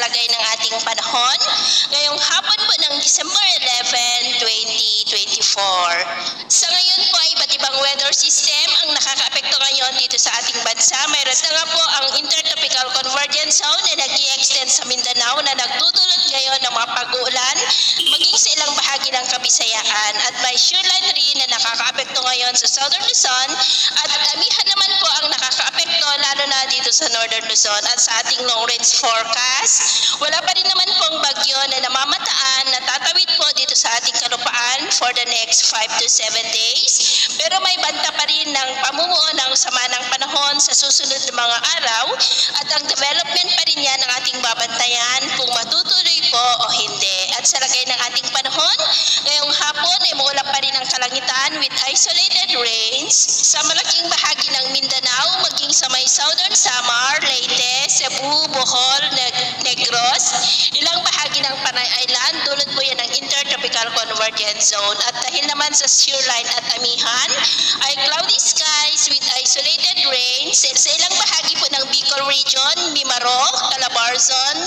lagay ng ating panahon ngayong hapon po ng December 11, 2024. Sa ngayon po ay iba't ibang weather system ang nakakaapekto ngayon dito sa ating bansa. Mayroon na nga po ang Intertropical Convergence Zone na nag-i-extend sa Mindanao na nagdudulot ngayon ng mga pag-uulan maging sa ilang bahagi ng Kabisayaan at may shoreline rin na nakakaapekto ngayon sa Southern Luzon at amihan naman po ang nakakaapekto lalo na dito sa Northern Luzon. At sa ating long range forecast, wala pa rin naman pong bagyo na namamataan na tatawid po dito sa ating kalupaan for the next 5 to 7 days. Pero may banta pa rin ng pamumuo ng sama ng panahon sa susunod na mga araw at ang development pa rin yan ang ating babantayan kung matutuloy po o hindi. At sa lagay ng ating panahon, ngayong hapon ay maulap pa rin ang kalangitan with isolated rains sa malaking bahagi ng Mindanao maging sa may Southern Samar, Leyte, Cebu, Bohol, Negros, ilang bahagi ng Panay Island, dulot po yan ng Intertropical Convergence Zone. At dahil naman sa shoreline at amihan, ay cloudy skies with isolated rains sa ilang bahagi po ng Bicol Region, Mimaroc, Calabarzon,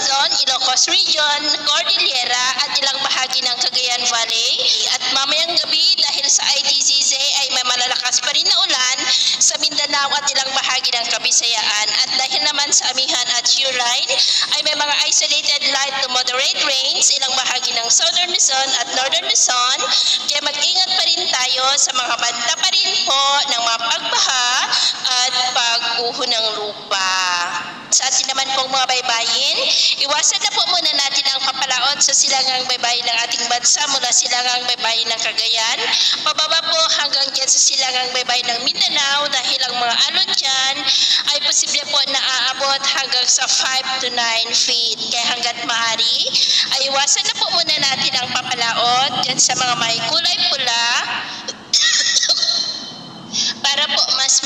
Ilocos Region, Cordillera at ilang bahagi ng Cagayan Valley. At mamayang gabi dahil sa ITZZ ay may malalakas pa rin na ulan sa Mindanao at ilang bahagi ng Kabisayaan. At dahil naman sa amihan at shoreline ay may mga isolated light to moderate rains ilang bahagi ng Southern Luzon at Northern Luzon. Kaya mag-ingat pa rin tayo sa mga banta pa rin po ng mga pagbaha at pag-uho ng lupa. Sa atin naman pong mga baybayin, iwasan na po muna natin ang papalaot sa silangang baybayin ng ating bansa mula silangang baybayin ng Cagayan, pababa po hanggang dyan sa silangang baybayin ng Mindanao dahil ang mga alon dyan ay posible po na aabot hanggang sa 5 to 9 feet. Kaya hanggat maaari, ay iwasan na po muna natin ang papalaot dyan sa mga may kulay pula para po mas